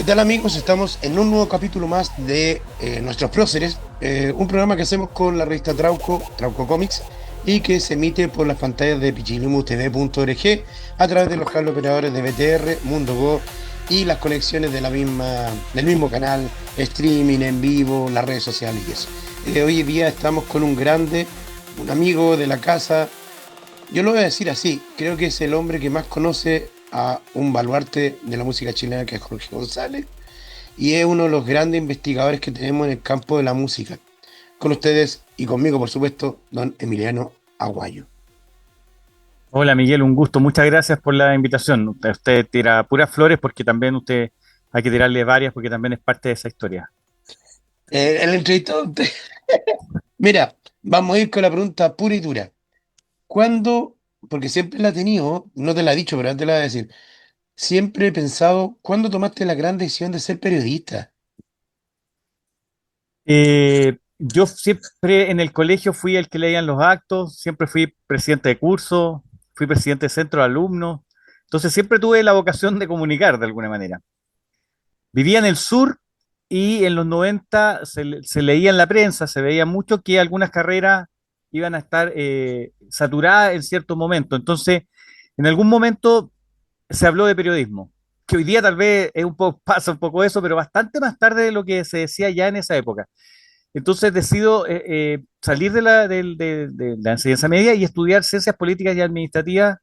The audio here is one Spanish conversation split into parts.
¿Qué tal amigos? Estamos en un nuevo capítulo más de Nuestros Próceres, un programa que hacemos con la revista Trauco, Trauco Comics, y que se emite por las pantallas de pichilimusTV.org a través de los cables operadores de BTR, Mundo Go y las conexiones de del mismo canal, streaming en vivo, las redes sociales y eso. Hoy en día estamos con un grande, un amigo de la casa. Yo lo voy a decir así, creo que es el hombre que más conoce a un baluarte de la música chilena, que es Jorge González, y es uno de los grandes investigadores que tenemos en el campo de la música. Con ustedes y conmigo, por supuesto, don Emiliano Aguayo. Hola Miguel, un gusto. Muchas gracias por la invitación. Usted tira puras flores porque también usted hay que tirarle varias porque también es parte de esa historia. El entrevistado, mira, vamos a ir con la pregunta pura y dura. ¿Cuándo, porque siempre la he tenido, no te la he dicho, pero antes te la voy a decir, siempre he pensado, ¿cuándo tomaste la gran decisión de ser periodista? Yo siempre en el colegio fui el que leían los actos, siempre fui presidente de curso, fui presidente de centro de alumnos, entonces siempre tuve la vocación de comunicar de alguna manera. Vivía en el sur y en los 90 se leía en la prensa, se veía mucho que algunas carreras iban a estar saturadas en cierto momento. Entonces, en algún momento se habló de periodismo, que hoy día tal vez es un poco, pasa un poco eso, pero bastante más tarde de lo que se decía ya en esa época. Entonces decido salir de la enseñanza media y estudiar ciencias políticas y administrativas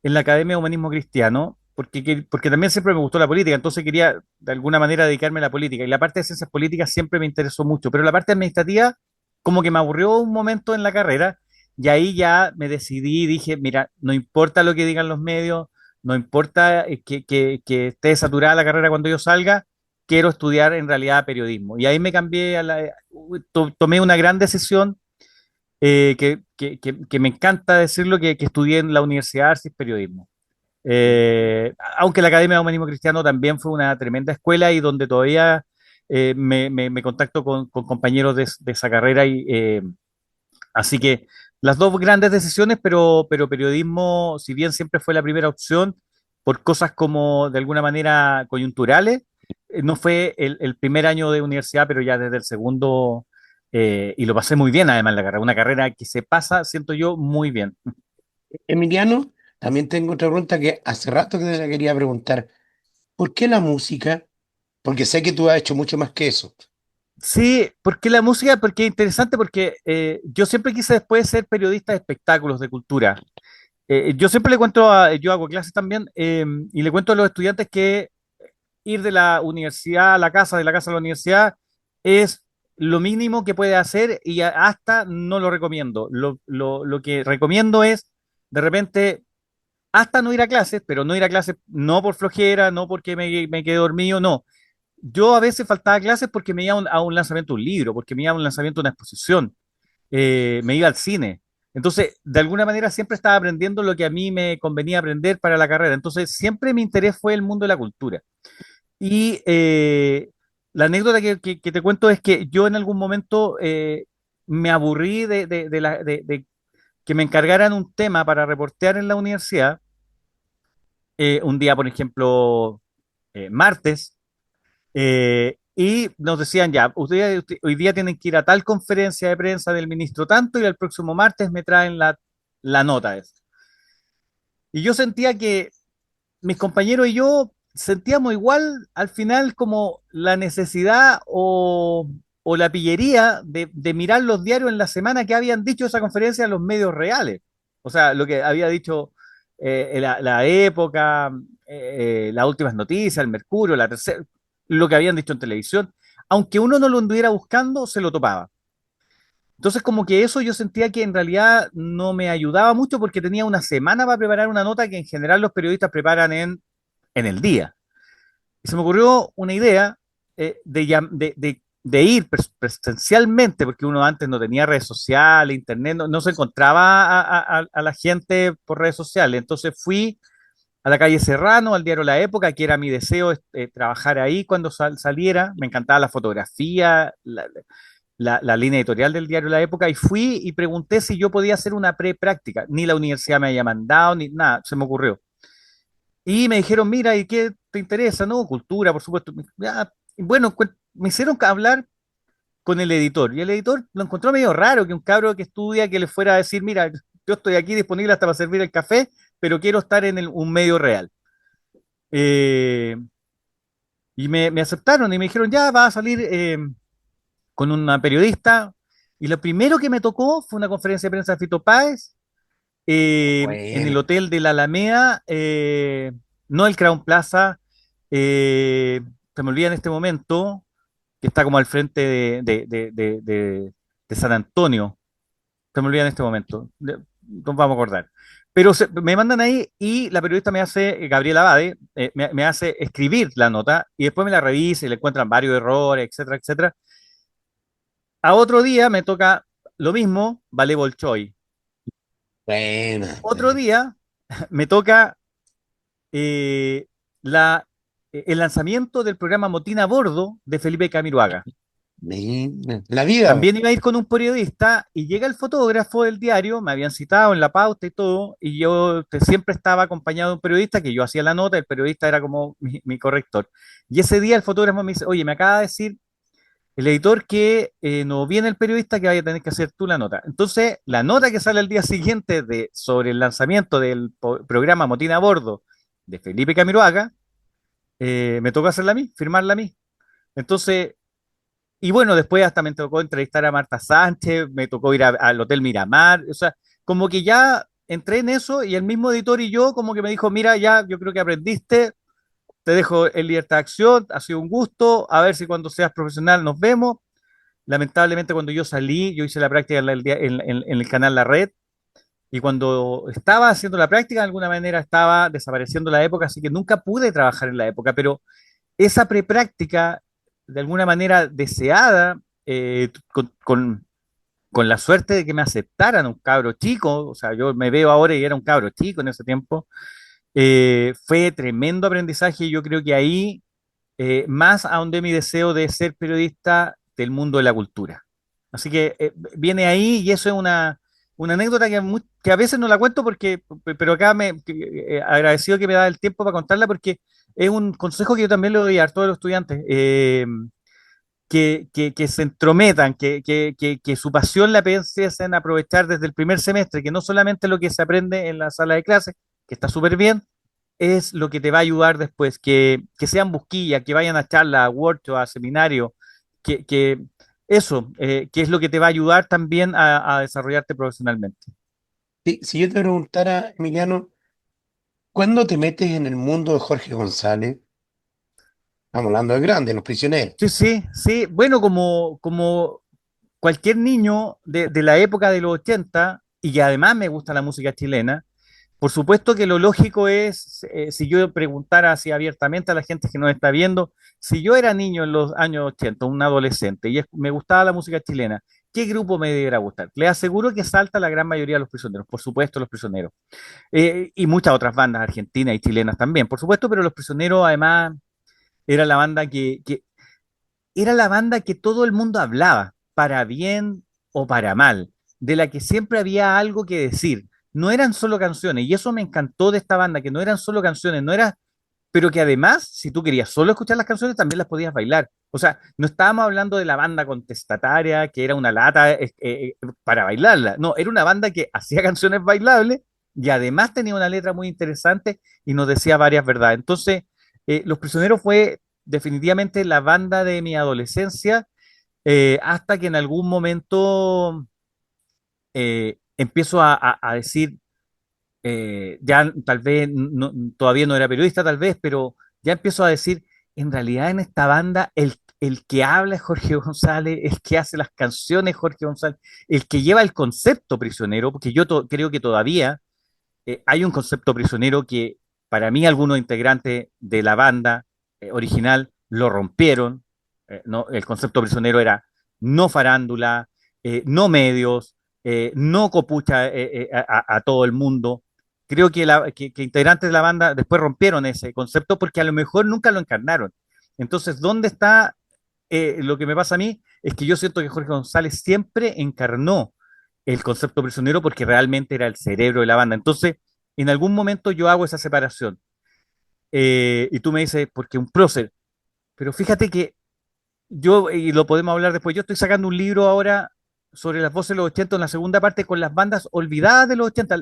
en la Academia de Humanismo Cristiano, porque también siempre me gustó la política, entonces quería de alguna manera dedicarme a la política. Y la parte de ciencias políticas siempre me interesó mucho, pero la parte administrativa como que me aburrió un momento en la carrera y ahí ya me decidí y dije, mira, no importa lo que digan los medios, no importa que esté saturada la carrera cuando yo salga, quiero estudiar en realidad periodismo. Y ahí me cambié, tomé una gran decisión que me encanta decirlo, que estudié en la Universidad de Artes y Periodismo. Aunque la Academia de Humanismo Cristiano también fue una tremenda escuela y donde todavía me contacto con compañeros de esa carrera. Así que las dos grandes decisiones, pero periodismo, si bien siempre fue la primera opción, por cosas como de alguna manera coyunturales, no fue el primer año de universidad, pero ya desde el segundo, y lo pasé muy bien además en la carrera, una carrera que se pasa, siento yo, muy bien. Emiliano, también tengo otra pregunta que hace rato que te la quería preguntar. ¿Por qué la música? Porque sé que tú has hecho mucho más que eso. Sí, porque la música, porque es interesante, porque yo siempre quise después ser periodista de espectáculos, de cultura. Yo siempre le cuento yo hago clases también, y le cuento a los estudiantes que ir de la universidad a la casa, de la casa a la universidad, es lo mínimo que puede hacer y hasta no lo recomiendo. Lo que recomiendo es, de repente, hasta no ir a clases, pero no ir a clases no por flojera, no porque me quedé dormido, no. Yo a veces faltaba a clases porque me iba a un lanzamiento de un libro, porque me iba a un lanzamiento de una exposición, me iba al cine. Entonces, de alguna manera siempre estaba aprendiendo lo que a mí me convenía aprender para la carrera. Entonces, siempre mi interés fue el mundo de la cultura. Y la anécdota que te cuento es que yo en algún momento me aburrí de que me encargaran un tema para reportear en la universidad. Un día, por ejemplo, martes, y nos decían ya, hoy día tienen que ir a tal conferencia de prensa del ministro tanto y el próximo martes me traen la nota. Y yo sentía que mis compañeros y yo sentíamos igual al final como la necesidad o la pillería de mirar los diarios en la semana que habían dicho esa conferencia en los medios reales. O sea, lo que había dicho la época, las últimas noticias, el Mercurio, la tercera, lo que habían dicho en televisión. Aunque uno no lo anduviera buscando, se lo topaba. Entonces, como que eso yo sentía que en realidad no me ayudaba mucho porque tenía una semana para preparar una nota que en general los periodistas preparan en el día. Y se me ocurrió una idea de ir presencialmente, porque uno antes no tenía redes sociales, internet, no se encontraba a la gente por redes sociales. Entonces fui a la calle Serrano, al diario La Época, que era mi deseo trabajar ahí cuando saliera. Me encantaba la fotografía, la línea editorial del diario La Época, y fui y pregunté si yo podía hacer una pre-práctica. Ni la universidad me había mandado, ni nada, se me ocurrió. Y me dijeron, mira, ¿y qué? te interesa? No, cultura, por supuesto. Ya, bueno, me hicieron hablar con el editor y el editor lo encontró medio raro que un cabro que estudia que le fuera a decir, mira, yo estoy aquí disponible hasta para servir el café, pero quiero estar en un medio real. Eh, y me aceptaron y me dijeron, ya, va a salir con una periodista. Y lo primero que me tocó fue una conferencia de prensa de Fito Páez en el Bueno, hotel de la Alameda, no el Crown Plaza, se me olvida en este momento, que está como al frente de San Antonio, se me olvida en este momento, nos vamos a acordar. Pero me mandan ahí y la periodista me hace, Gabriela Abade, me hace escribir la nota y después me la revisa y le encuentran varios errores, etcétera, etcétera. A otro día me toca lo mismo, Vale Bolchoy. bueno. Otro día me toca eh, la, el lanzamiento del programa Motín a Bordo de Felipe Camiroaga. La vida. También iba a ir con un periodista y llega el fotógrafo del diario, me habían citado en la pauta y todo, y yo siempre estaba acompañado de un periodista que yo hacía la nota, el periodista era como mi corrector. Y ese día el fotógrafo me dice, oye, me acaba de decir el editor que no viene el periodista, que vaya a tener que hacer tú la nota. Entonces, la nota que sale al día siguiente sobre el lanzamiento del programa Motín a Bordo de Felipe Camiroaga, me tocó hacerla a mí, firmarla a mí. Entonces, y bueno, después hasta me tocó entrevistar a Marta Sánchez, me tocó ir al Hotel Miramar, o sea, como que ya entré en eso y el mismo editor y yo como que me dijo, mira, ya, yo creo que aprendiste, te dejo en libertad de acción, ha sido un gusto, a ver si cuando seas profesional nos vemos. Lamentablemente cuando yo salí, yo hice la práctica en el canal La Red y cuando estaba haciendo la práctica de alguna manera estaba desapareciendo la época, así que nunca pude trabajar en la época, pero esa prepráctica de alguna manera deseada, con la suerte de que me aceptaran un cabro chico, o sea, yo me veo ahora y era un cabro chico en ese tiempo, fue tremendo aprendizaje y yo creo que ahí más ahondé mi deseo de ser periodista del mundo de la cultura. Así que viene ahí y eso es una anécdota que a veces no la cuento porque, pero acá agradecido que me da el tiempo para contarla porque es un consejo que yo también le doy a todos los estudiantes, que se entrometan, que su pasión la piensen aprovechar desde el primer semestre, que no solamente lo que se aprende en la sala de clases, que está súper bien, es lo que te va a ayudar después, que sean busquillas, que vayan a charlas, a workshops, a seminarios, que eso, que es lo que te va a ayudar también a desarrollarte profesionalmente. Si yo te preguntara, Emiliano, ¿cuándo te metes en el mundo de Jorge González? Estamos hablando de grande, Los Prisioneros. Sí, sí, sí. Bueno, como cualquier niño de la época de los 80 y que además me gusta la música chilena, por supuesto que lo lógico es, si yo preguntara así abiertamente a la gente que nos está viendo, si yo era niño en los años 80, un adolescente, y me gustaba la música chilena, ¿qué grupo me debería gustar? Le aseguro que salta la gran mayoría de los prisioneros, por supuesto los prisioneros. Y muchas otras bandas argentinas y chilenas también, por supuesto, pero los prisioneros además era la banda que era la banda que todo el mundo hablaba, para bien o para mal, de la que siempre había algo que decir. No eran solo canciones, y eso me encantó de esta banda, que no eran solo canciones, no era, pero que además, si tú querías solo escuchar las canciones, también las podías bailar. O sea, no estábamos hablando de la banda contestataria, que era una lata para bailarla. No, era una banda que hacía canciones bailables y además tenía una letra muy interesante y nos decía varias verdades. Entonces, Los Prisioneros fue definitivamente la banda de mi adolescencia, hasta que en algún momento empiezo a decir, ya tal vez, todavía no era periodista tal vez, pero ya empiezo a decir, en realidad en esta banda el que habla es Jorge González, el que hace las canciones es Jorge González, el que lleva el concepto prisionero, porque yo creo que todavía hay un concepto prisionero que para mí algunos integrantes de la banda original lo rompieron. No, el concepto prisionero era no farándula, no medios, no copucha a todo el mundo. Creo que integrantes de la banda después rompieron ese concepto porque a lo mejor nunca lo encarnaron. Entonces, ¿dónde está lo que me pasa a mí? Es que yo siento que Jorge González siempre encarnó el concepto prisionero porque realmente era el cerebro de la banda. Entonces, en algún momento yo hago esa separación. Y tú me dices, porque un prócer. Pero fíjate que yo, y lo podemos hablar después, yo estoy sacando un libro ahora sobre las voces de los 80 en la segunda parte con las bandas olvidadas de los 80,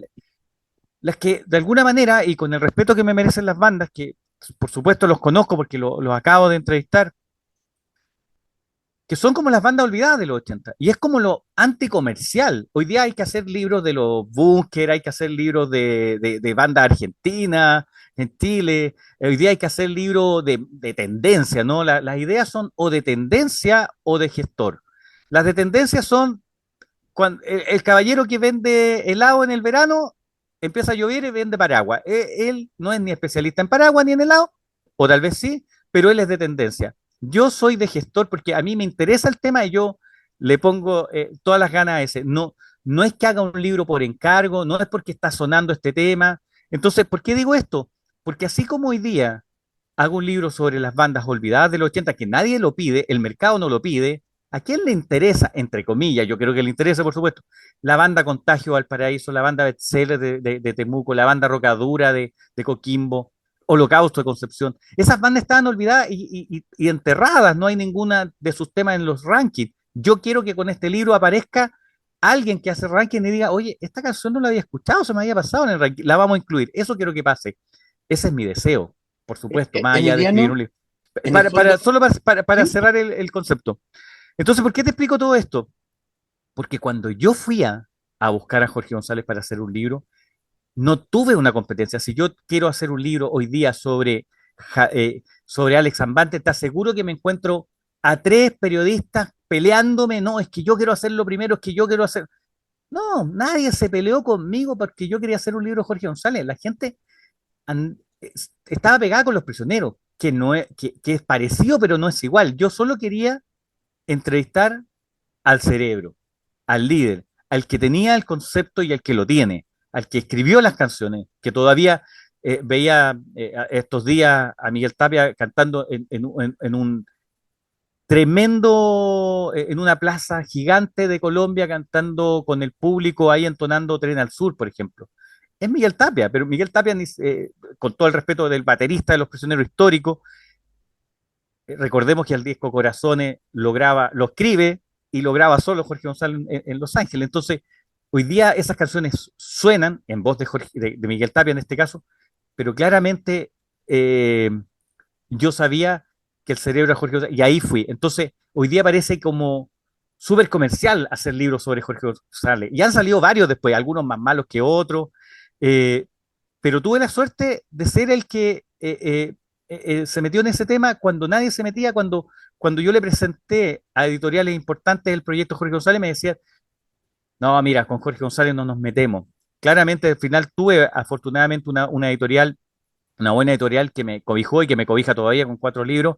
las que de alguna manera, y con el respeto que me merecen las bandas, que por supuesto los conozco porque los acabo de entrevistar, que son como las bandas olvidadas de los 80. Y es como lo anticomercial. Hoy día hay que hacer libros de los Bunker, hay que hacer libros de bandas argentinas, en Chile. Hoy día hay que hacer libros de tendencia, ¿no? Las ideas son o de tendencia o de gestor. Las de tendencia son cuando el caballero que vende helado en el verano empieza a llover y vende paraguas. Él no es ni especialista en paraguas ni en helado, o tal vez sí, pero él es de tendencia. Yo soy de gestor porque a mí me interesa el tema y yo le pongo todas las ganas a ese. No, no es que haga un libro por encargo, no es porque está sonando este tema. Entonces, ¿por qué digo esto? Porque así como hoy día hago un libro sobre las bandas olvidadas de los 80 que nadie lo pide, el mercado no lo pide. ¿A quién le interesa, entre comillas, yo creo que le interesa, por supuesto, la banda Contagio Valparaíso, la banda Bestseller de Temuco, la banda Rocadura de Coquimbo, Holocausto de Concepción? Esas bandas estaban olvidadas y enterradas, no hay ninguna de sus temas en los rankings. Yo quiero que con este libro aparezca alguien que hace ranking y diga, oye, esta canción no la había escuchado, se me había pasado en el ranking, la vamos a incluir. Eso quiero que pase. Ese es mi deseo, por supuesto, más allá de escribir un Emiliano, libro. en el fondo, Solo para ¿sí? cerrar el concepto. Entonces, ¿por qué te explico todo esto? Porque cuando yo fui a buscar a Jorge González para hacer un libro, no tuve una competencia. Si yo quiero hacer un libro hoy día sobre Alex Zambante, te aseguro que me encuentro a tres periodistas peleándome. No, es que yo quiero hacerlo primero, es que yo quiero hacer. No, nadie se peleó conmigo porque yo quería hacer un libro de Jorge González. La gente estaba pegada con Los Prisioneros, que es parecido, pero no es igual. Yo solo quería entrevistar al cerebro, al líder, al que tenía el concepto y al que lo tiene, al que escribió las canciones, que todavía veía estos días a Miguel Tapia cantando en un tremendo, en una plaza gigante de Colombia, cantando con el público ahí entonando Tren al Sur, por ejemplo. Es Miguel Tapia, pero Miguel Tapia, con todo el respeto del baterista de Los Prisioneros Históricos, recordemos que el disco Corazones lo escribe y lo graba solo Jorge González en Los Ángeles. Entonces, hoy día esas canciones suenan en voz de Miguel Tapia en este caso, pero claramente eh, yo sabía que el cerebro era Jorge González y ahí fui. Entonces, hoy día parece como súper comercial hacer libros sobre Jorge González. Y han salido varios después, algunos más malos que otros, eh, pero tuve la suerte de ser el que se metió en ese tema cuando nadie se metía, cuando yo le presenté a editoriales importantes el proyecto Jorge González, me decían, no, mira, con Jorge González no nos metemos. Claramente, al final tuve afortunadamente una buena editorial que me cobijó y que me cobija todavía con 4 libros,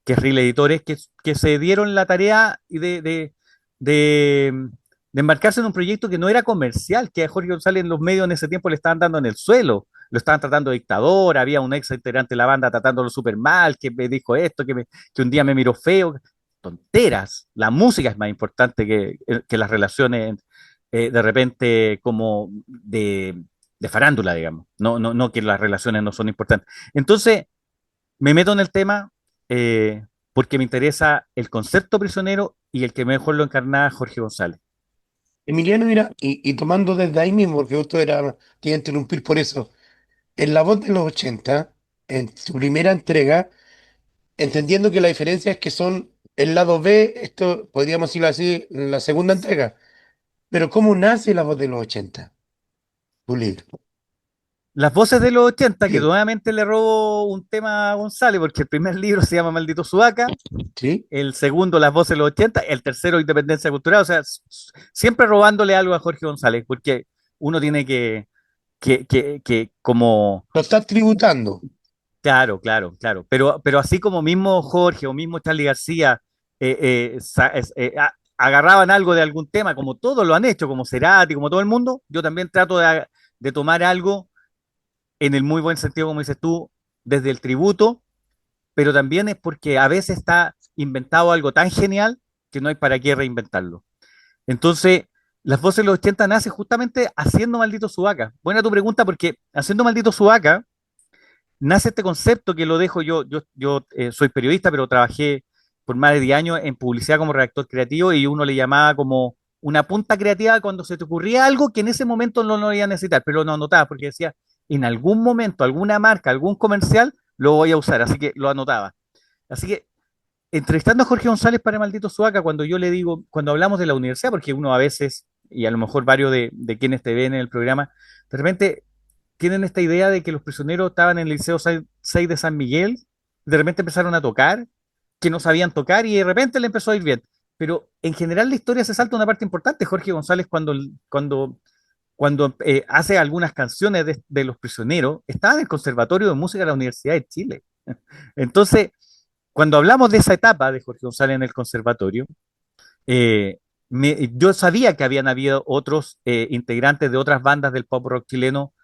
que es Real Editores, que se dieron la tarea de, de embarcarse en un proyecto que no era comercial, que a Jorge González en los medios en ese tiempo le estaban dando en el suelo, lo estaban tratando de dictador, había un ex integrante de la banda tratándolo súper mal, que me dijo esto, que un día me miró feo, tonteras, la música es más importante que las relaciones de repente como de farándula, digamos. No, no, no que las relaciones no son importantes. Entonces, me meto en el tema porque me interesa el concepto prisionero y el que mejor lo encarnaba Jorge González. Emiliano, mira, y tomando desde ahí mismo, porque justo era, te iba a interrumpir por eso, en La Voz de los 80, en su primera entrega, entendiendo que la diferencia es que son el lado B, esto podríamos decirlo así, la segunda entrega, pero ¿cómo nace La Voz de los 80? Tu libro. Las voces de los 80, que Sí, nuevamente le robo un tema a González, porque el primer libro se llama Maldito Sudaca, sí, el segundo Las voces de los 80, el tercero Independencia Cultural, o sea, siempre robándole algo a Jorge González, porque uno tiene que como. lo estás tributando. Claro, claro, claro. Pero así como mismo Jorge o mismo Charly García agarraban algo de algún tema, como todos lo han hecho, como Cerati, como todo el mundo, yo también trato de tomar algo en el muy buen sentido, como dices tú, desde el tributo, pero también es porque a veces está inventado algo tan genial que no hay para qué reinventarlo. Entonces, las voces de los 80 nace justamente haciendo Maldito Sudaca. Buena tu pregunta, porque haciendo Maldito Sudaca nace este concepto que lo dejo yo soy periodista, pero trabajé por más de 10 años en publicidad como redactor creativo y uno le llamaba como una punta creativa cuando se te ocurría algo que en ese momento no lo iba a necesitar, pero lo anotaba porque decía, en algún momento, alguna marca, algún comercial, lo voy a usar, así que lo anotaba. Así que entrevistando a Jorge González para Maldito Sudaca, cuando yo le digo, cuando hablamos de la universidad, porque uno a veces, y a lo mejor varios de quienes te ven en el programa, de repente tienen esta idea de que los prisioneros estaban en el Liceo 6 de San Miguel, de repente empezaron a tocar, que no sabían tocar y de repente le empezó a ir bien. Pero en general la historia se salta una parte importante. Jorge González cuando hace algunas canciones de los prisioneros, estaba en el Conservatorio de Música de la Universidad de Chile. Entonces, cuando hablamos de esa etapa de Jorge González en el conservatorio, eh, yo sabía que habían habido otros integrantes de otras bandas del pop rock chileno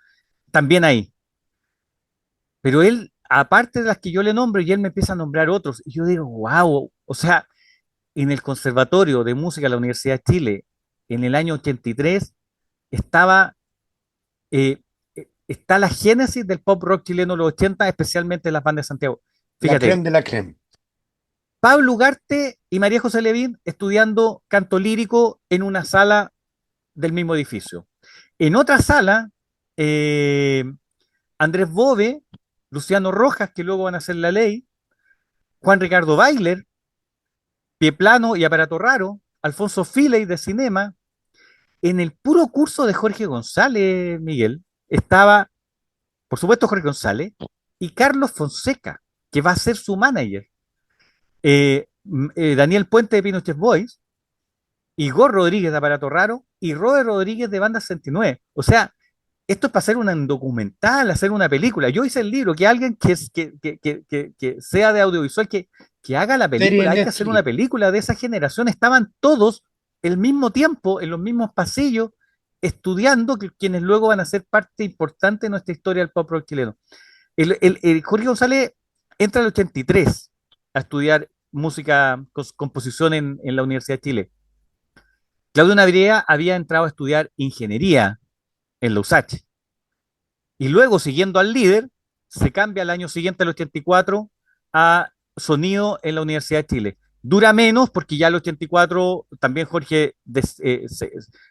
también ahí, pero él, aparte de las que yo le nombro, y él me empieza a nombrar otros, y yo digo, wow, o sea, en el Conservatorio de Música de la Universidad de Chile, en el año 83, estaba, eh, está la génesis del pop rock chileno de los 80, especialmente las bandas de Santiago. La creme Fíjate, de la creme. Pablo Ugarte y María José Levín estudiando canto lírico en una sala del mismo edificio. En otra sala, eh, Andrés Bove, Luciano Rojas, que luego van a hacer La Ley, Juan Ricardo Bailer, Pie Plano y Aparato Raro, Alfonso Filey de Cinema. En el puro curso de Jorge González, Miguel, estaba, por supuesto, Jorge González y Carlos Fonseca, que va a ser su manager. Daniel Puente de Pinochet Boys, Igor Rodríguez de Aparato Raro y Robert Rodríguez de Banda 69. O sea, esto es para hacer un documental, hacer una película. Yo hice el libro, que alguien que sea de audiovisual, que haga la Serie película, en hay que hacer una Netflix. película de esa generación. Estaban todos al mismo tiempo, en los mismos pasillos, estudiando, quienes luego van a ser parte importante de nuestra historia del pop rock chileno. El Jorge González entra en el 83 a estudiar música, composición en la Universidad de Chile. Claudio Naviriega había entrado a estudiar ingeniería en la USACH. Y luego, siguiendo al líder, se cambia al año siguiente, al 84, a sonido en la Universidad de Chile. Dura menos porque ya el 84 también Jorge,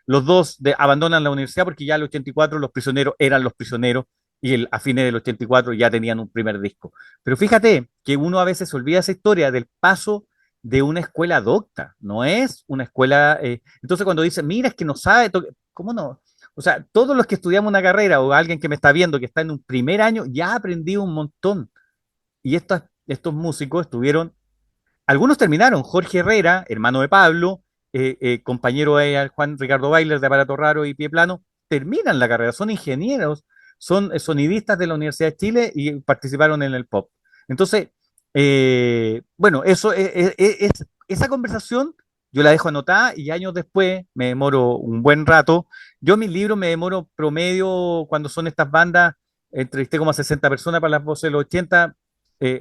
los dos abandonan la universidad porque ya el 84 los prisioneros eran los prisioneros y a fines del 84 ya tenían un primer disco. Pero fíjate que uno a veces se olvida esa historia del paso de una escuela docta, no es una escuela... entonces cuando dicen, mira, es que no sabe, ¿cómo no? O sea, todos los que estudiamos una carrera o alguien que me está viendo que está en un primer año, ya ha aprendido un montón. Y estos músicos estuvieron, algunos terminaron, Jorge Herrera, hermano de Pablo, compañero de Juan Ricardo Bailer de Aparato Raro y Pie Plano, terminan la carrera, son ingenieros, son sonidistas de la Universidad de Chile y participaron en el pop. Entonces, bueno, eso esa conversación yo la dejo anotada y años después me demoro un buen rato. Yo mis libros me demoro promedio cuando son estas bandas, entrevisté como a 60 personas para las voces de los 80,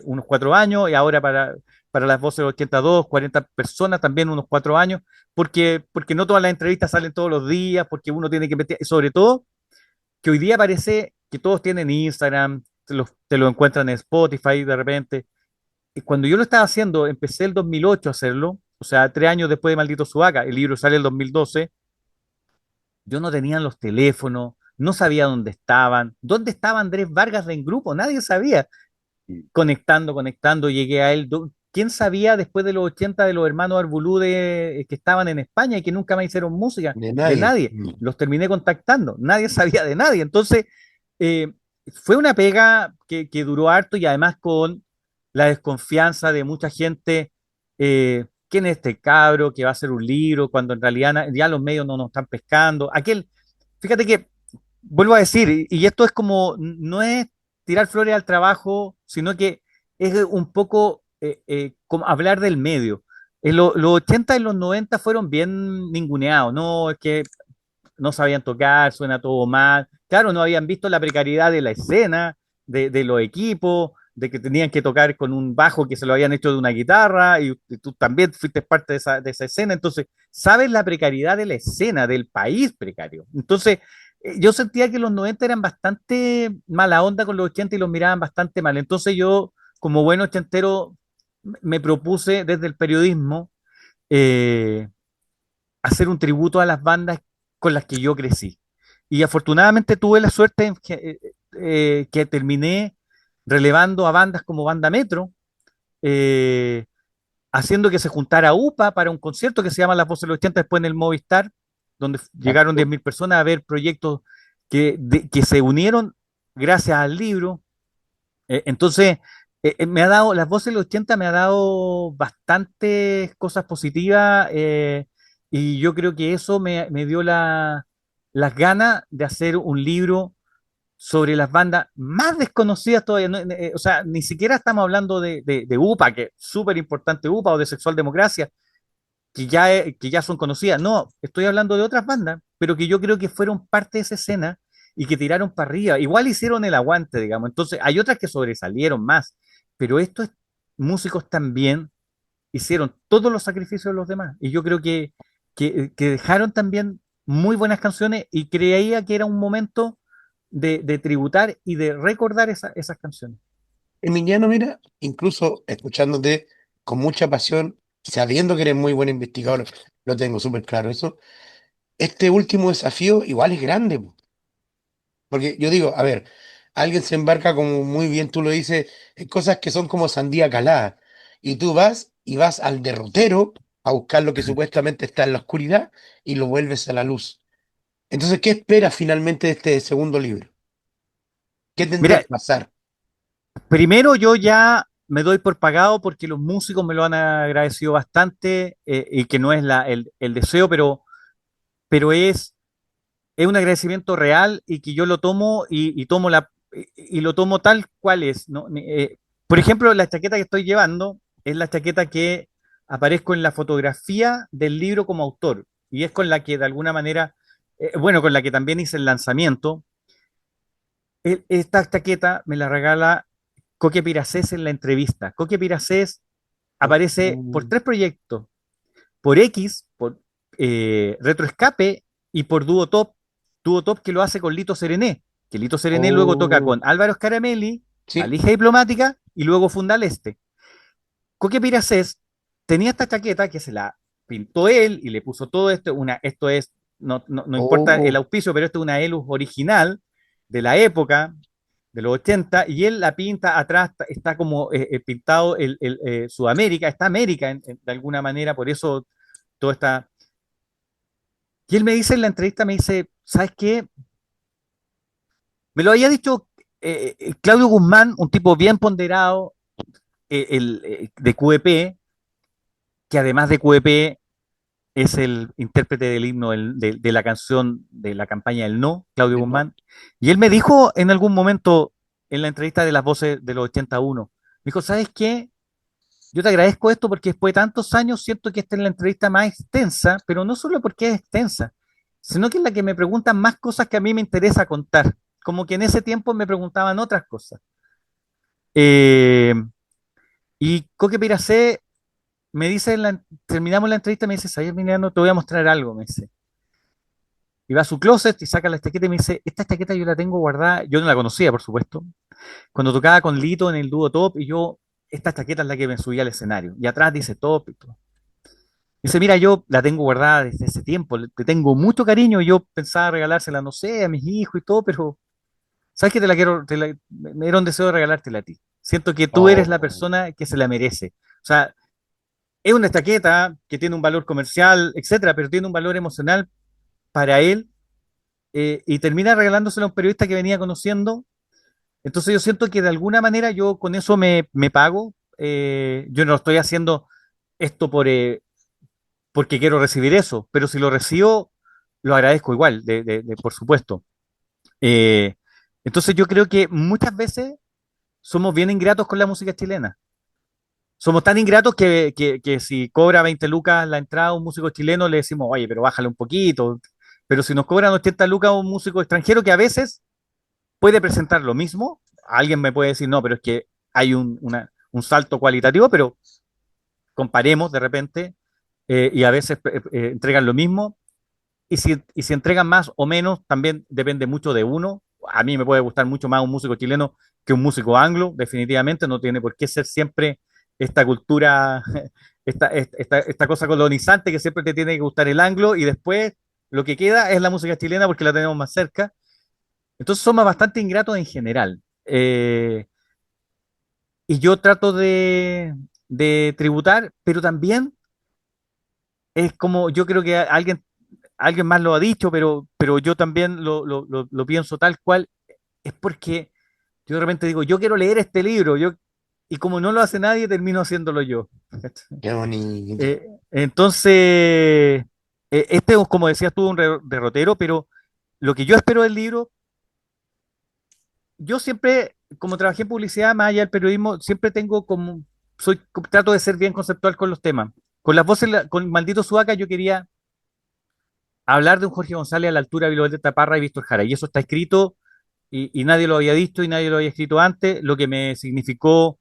unos 4 años, y ahora para las voces del 82, 40 personas también unos 4 años, porque no todas las entrevistas salen todos los días, porque uno tiene que meter, sobre todo que hoy día parece que todos tienen Instagram, te lo encuentran en Spotify de repente. Y cuando yo lo estaba haciendo, empecé el 2008 a hacerlo, o sea, 3 años después de Maldito Sudaca, el libro sale el 2012, yo no tenía los teléfonos, no sabía dónde estaba Andrés Vargas en grupo, nadie sabía. Conectando, llegué a él. ¿Quién sabía después de los 80 de los hermanos Arbulú que estaban en España y que nunca me hicieron música? De De nadie. nadie. Los terminé contactando. Nadie sabía de nadie. Entonces, eh, fue una pega que duró harto y además con la desconfianza de mucha gente. ¿Quién es este cabro que va a hacer un libro cuando en realidad ya los medios no nos están pescando? Fíjate que vuelvo a decir, y esto es como, no es tirar flores al trabajo, sino que es un poco como hablar del medio. Los 80 y los 90 fueron bien ninguneados, ¿no? Es que no sabían tocar, suena todo mal. Claro, no habían visto la precariedad de la escena, de los equipos, de que tenían que tocar con un bajo que se lo habían hecho de una guitarra, y tú también fuiste parte de esa escena, entonces sabes la precariedad de la escena, del país precario. Entonces, yo sentía que los 90 eran bastante mala onda con los 80 y los miraban bastante mal. Entonces yo, como buen ochentero, me propuse desde el periodismo eh, hacer un tributo a las bandas con las que yo crecí. Y afortunadamente tuve la suerte que terminé relevando a bandas como Banda Metro, eh, haciendo que se juntara UPA para un concierto que se llama Las Voces de los 80 después en el Movistar, donde llegaron Exacto. 10.000 personas a ver proyectos que se unieron gracias al libro. Entonces, me ha dado, Las Voces de los 80 me ha dado bastantes cosas positivas y yo creo que eso me dio las ganas de hacer un libro sobre las bandas más desconocidas todavía. O sea, ni siquiera estamos hablando de UPA, que es súper importante UPA, o de Sexual Democracia, que ya son conocidas. No, estoy hablando de otras bandas, pero que yo creo que fueron parte de esa escena y que tiraron para arriba. Igual hicieron el aguante, digamos. Entonces, hay otras que sobresalieron más, pero estos músicos también hicieron todos los sacrificios de los demás. Y yo creo que dejaron también muy buenas canciones y creía que era un momento de tributar y de recordar esas canciones. Emiliano, mira, incluso escuchándote con mucha pasión, sabiendo que eres muy buen investigador, lo tengo súper claro eso. Este último desafío igual es grande, po. Porque yo digo, a ver, alguien se embarca, como muy bien tú lo dices, en cosas que son como sandía calada. Y tú vas y vas al derrotero a buscar lo que supuestamente está en la oscuridad y lo vuelves a la luz. Entonces, ¿qué esperas finalmente de este segundo libro? ¿Qué tendría Mira, que pasar? primero yo ya me doy por pagado porque los músicos me lo han agradecido bastante y que no es el deseo, pero es un agradecimiento real y que yo lo tomo y tomo y lo tomo tal cual es, ¿no? Por ejemplo, la chaqueta que estoy llevando es la chaqueta que aparezco en la fotografía del libro como autor y es con la que de alguna manera, bueno, con la que también hice el lanzamiento. Esta chaqueta me la regala Coque Piracés en la entrevista. Coque Piracés aparece por Oh, tres proyectos, por X, por Retroescape y por Dúo Top. Dúo Top que lo hace con Lito Serené, que Lito Serené luego toca oh, con Álvaro Scaramelli, La sí. Lija Diplomática y luego funda el Este. Coque Piracés tenía esta chaqueta que se la pintó él y le puso todo esto, esto es, no importa el Oh, auspicio, pero esto es una Elus original de la época, de los 80 y él la pinta atrás, está como pintado Sudamérica, está América de alguna manera, por eso todo está. Y él me dice en la entrevista, me dice, ¿sabes qué? Me lo había dicho Claudio Guzmán, un tipo bien ponderado de QEP, que además de QEP es el intérprete del himno de la canción de la campaña del No, Claudio no. Guzmán. Y él me dijo en algún momento en la entrevista de las voces de los 81, me dijo, ¿sabes qué? Yo te agradezco esto porque después de tantos años siento que esta es la entrevista más extensa, pero no solo porque es extensa, sino que es la que me preguntan más cosas que a mí me interesa contar. Como que en ese tiempo me preguntaban otras cosas. Eh, y Coque Piracé me dice, terminamos la entrevista, me dice, Xavier Minero, te voy a mostrar algo, me dice. Y va a su closet y saca la chaqueta y me dice, esta chaqueta yo la tengo guardada, yo no la conocía, por supuesto, cuando tocaba con Lito en el dúo Top y yo, esta chaqueta es la que me subía al escenario. Y atrás dice Top y todo. Dice, mira, yo la tengo guardada desde ese tiempo, te tengo mucho cariño, yo pensaba regalársela, no sé, a mis hijos y todo, pero sabes que te la quiero, me era un deseo de regalártela a ti. Siento que tú eres la Oh. persona que se la merece. O sea, es una chaqueta que tiene un valor comercial, etcétera, pero tiene un valor emocional para él y termina regalándosela a un periodista que venía conociendo. Entonces yo siento que de alguna manera yo con eso me pago. Yo no estoy haciendo esto porque quiero recibir eso, pero si lo recibo, lo agradezco igual, por supuesto. Eh, entonces yo creo que muchas veces somos bien ingratos con la música chilena. Somos tan ingratos que si cobra 20 lucas la entrada a un músico chileno, le decimos, oye, pero bájale un poquito. Pero si nos cobran 80 lucas a un músico extranjero que a veces puede presentar lo mismo, alguien me puede decir, no, pero es que hay un salto cualitativo, pero comparemos de repente y a veces entregan lo mismo. y si entregan más o menos, también depende mucho de uno. A mí me puede gustar mucho más un músico chileno que un músico anglo, definitivamente, no tiene por qué ser siempre esta cultura, esta cosa colonizante que siempre te tiene que gustar el anglo y después lo que queda es la música chilena porque la tenemos más cerca. Entonces somos bastante ingratos en general. Y yo trato de tributar, pero también es como, yo creo que alguien más lo ha dicho, pero yo también lo pienso tal cual, es porque yo de repente digo, yo quiero leer este libro, y como no lo hace nadie, termino haciéndolo yo. Qué bonito. Entonces, este, como decías tú, un derrotero, pero lo que yo espero del libro, yo siempre, como trabajé en publicidad, más allá del periodismo, siempre tengo como, trato de ser bien conceptual con los temas. Con las voces, con Maldito Sudaca, yo quería hablar de un Jorge González a la altura de Violeta Parra y Víctor Jara, y eso está escrito, y nadie lo había visto y nadie lo había escrito antes, lo que me significó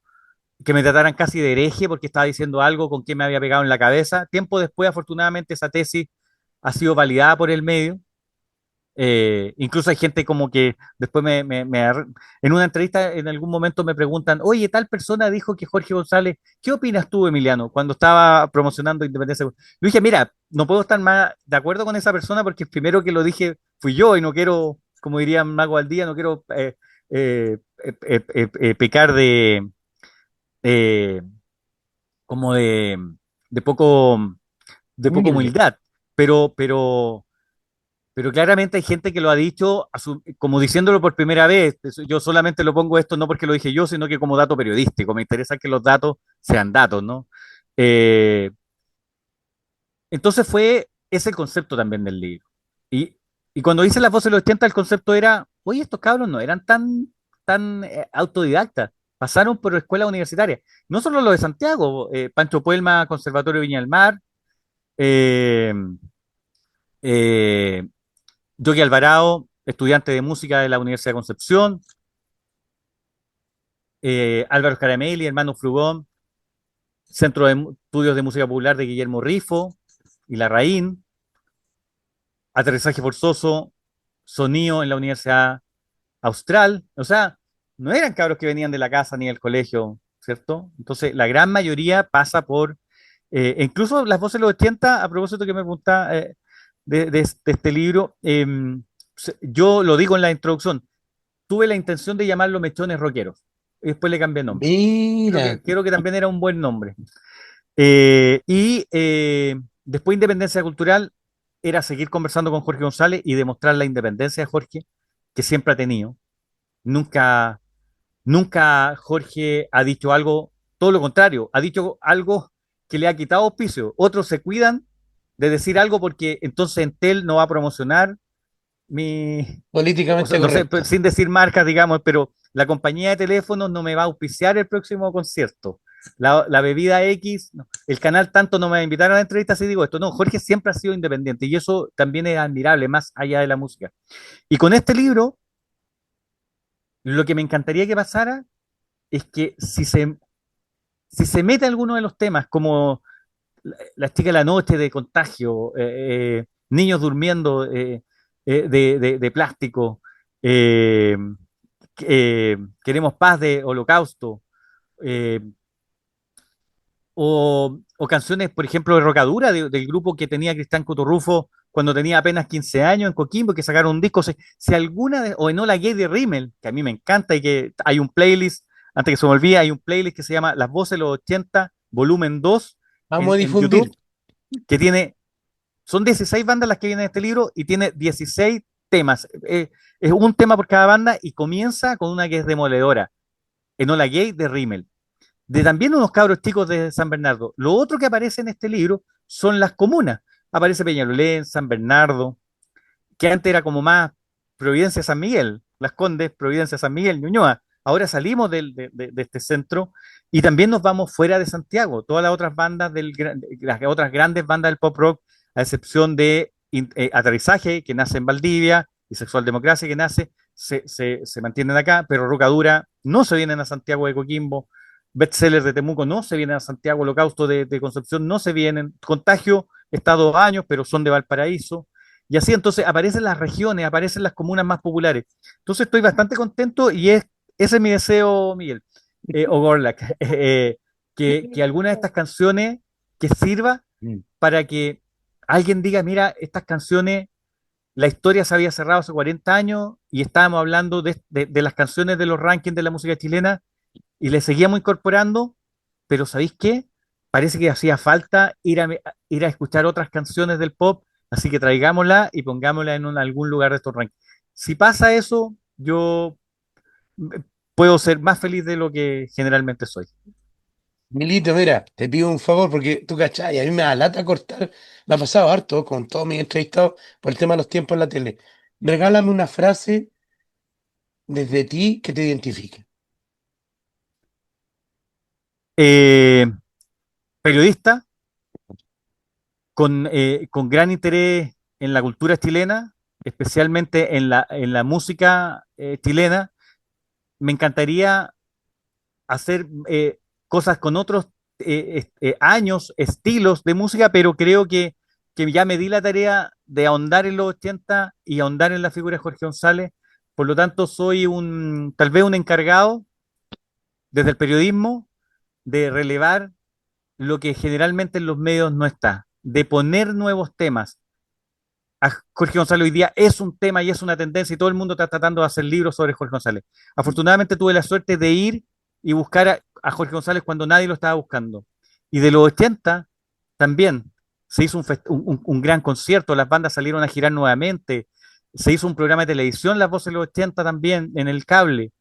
que me trataran casi de hereje porque estaba diciendo algo con que me había pegado en la cabeza. Tiempo después, afortunadamente, esa tesis ha sido validada por el medio. Incluso hay gente como que después en una entrevista en algún momento me preguntan, oye, tal persona dijo que Jorge González, ¿qué opinas tú, Emiliano, cuando estaba promocionando Independencia? Le dije, mira, no puedo estar más de acuerdo con esa persona porque el primero que lo dije fui yo y no quiero, como diría Mago al día, no quiero pecar eh, como de poco, de poco Humilde. humildad, pero, pero pero claramente hay gente que lo ha dicho como diciéndolo por primera vez. Yo solamente lo pongo esto no porque lo dije yo, sino que como dato periodístico. Me interesa que los datos sean datos, ¿no? Eh, entonces fue ese el concepto también del libro. Y, y cuando hice Las voces de los 80, el concepto era, oye, estos cabros no eran tan autodidactas. Pasaron por escuela universitaria. No solo los de Santiago, Pancho Puelma, Conservatorio Viña del Mar, eh, eh, Yogi Alvarado, estudiante de música de la Universidad de Concepción, Álvaro Scaramelli, hermano Frugón, Centro de Estudios de Música Popular de Guillermo Rifo y Larraín, Aterrizaje Forzoso, Sonido en la Universidad Austral. O sea, no eran cabros que venían de la casa ni del colegio, ¿cierto? Entonces, la gran mayoría pasa por, incluso las voces de los 80, a propósito que me pregunta de este libro, yo lo digo en la introducción, tuve la intención de llamarlo Mechones Rockeros. Y después le cambié nombre. Mira, Creo que también era un buen nombre. Después Independencia Cultural era seguir conversando con Jorge González y demostrar la independencia de Jorge, que siempre ha tenido. Nunca, nunca Jorge ha dicho algo, todo lo contrario, ha dicho algo que le ha quitado auspicio. Otros se cuidan de decir algo porque entonces Entel no va a promocionar o políticamente sea, no sé, correcto. sin decir marcas, digamos, pero la compañía de teléfonos no me va a auspiciar el próximo concierto. La bebida X, no, el canal tanto no me va a invitar a la entrevista si digo esto. No, Jorge siempre ha sido independiente y eso también es admirable, más allá de la música. Y con este libro, lo que me encantaría que pasara es que si se mete alguno de los temas, como la chica de la noche de contagio, niños durmiendo de plástico, eh, queremos paz de holocausto, eh, o canciones, por ejemplo, de Rocadura, del grupo que tenía Cristian Cotorrufo cuando tenía apenas 15 años en Coquimbo, que sacaron un disco. Si alguna o Enola Gay de Rimmel, que a mí me encanta y que hay un playlist, antes que se me olvide, hay un playlist que se llama Las Voces de los 80, volumen 2, Vamos a en YouTube, difundir. que tiene, son 16 bandas las que vienen en este libro y tiene 16 temas. Es un tema por cada banda y comienza con una que es demoledora, Enola Gay de Rimmel, de también unos cabros chicos de San Bernardo. Lo otro que aparece en este libro son las comunas. Aparece Peñalolén, San Bernardo, que antes era como más Providencia San Miguel, Las Condes, Providencia San Miguel, Ñuñoa. Ahora salimos de este centro y también nos vamos fuera de Santiago. Todas las otras bandas, las otras grandes bandas del pop rock, a excepción de Aterrizaje, que nace en Valdivia, y Sexual Democracia, que nace, se mantienen acá, pero Rocadura no se vienen a Santiago de Coquimbo, Bestsellers de Temuco no se vienen a Santiago, Holocausto de Concepción no se vienen, Contagio está 2 años, pero son de Valparaíso. y así entonces aparecen las regiones, aparecen las comunas más populares. Entonces estoy bastante contento y ese es mi deseo, Miguel, o Gorlak, que alguna de estas canciones que sirva Mm. para que alguien diga, mira, estas canciones, la historia se había cerrado hace 40 años y estábamos hablando de las canciones de los rankings de la música chilena y le seguíamos incorporando, pero ¿sabéis qué? Parece que hacía falta ir a escuchar otras canciones del pop, así que traigámosla y pongámosla en algún lugar de estos rankings. Si pasa eso, yo puedo ser más feliz de lo que generalmente soy. Milito, mira, te pido un favor porque tú cachai, a mí me da lata cortar, me ha pasado harto con todos mis entrevistados por el tema de los tiempos en la tele. Regálame una frase desde ti que te identifique. Eh, Periodista con gran interés en la cultura chilena, especialmente en la música chilena. Me encantaría hacer cosas con otros años, estilos de música, pero creo que ya me di la tarea de ahondar en los 80 y ahondar en la figura de Jorge González. Por lo tanto, soy tal vez un encargado desde el periodismo de relevar lo que generalmente en los medios no está, de poner nuevos temas. A Jorge González hoy día es un tema y es una tendencia y todo el mundo está tratando de hacer libros sobre Jorge González. Afortunadamente tuve la suerte de ir y buscar a Jorge González cuando nadie lo estaba buscando. Y de los 80 también se hizo un gran concierto, las bandas salieron a girar nuevamente, se hizo un programa de televisión, Las Voces de los 80 también, en el cable.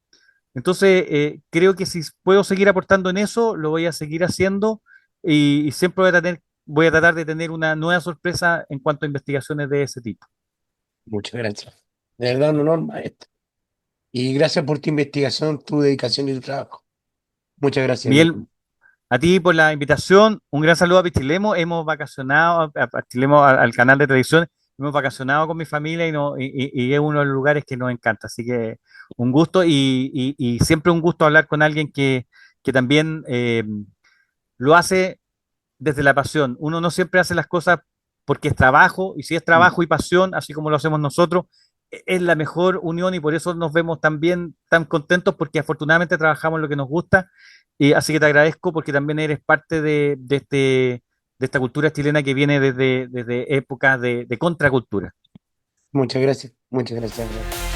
Entonces, creo que si puedo seguir aportando en eso, lo voy a seguir haciendo y siempre voy a tratar de tener una nueva sorpresa en cuanto a investigaciones de ese tipo. Muchas gracias. De verdad, un honor, maestro. Y gracias por tu investigación, tu dedicación y tu trabajo. Muchas gracias, Miguel, Emilio. a ti por la invitación, un gran saludo a Pichilemo, hemos vacacionado, a Pichilemo, al canal de televisión, hemos vacacionado con mi familia y, no, y es uno de los lugares que nos encanta, así que un gusto y siempre un gusto hablar con alguien que también lo hace desde la pasión. Uno no siempre hace las cosas porque es trabajo, y si es Mm. trabajo y pasión, así como lo hacemos nosotros, es la mejor unión y por eso nos vemos tan bien, tan contentos, porque afortunadamente trabajamos lo que nos gusta. Y así que te agradezco porque también eres parte de esta cultura chilena que viene desde épocas de contracultura. Muchas gracias. Muchas gracias.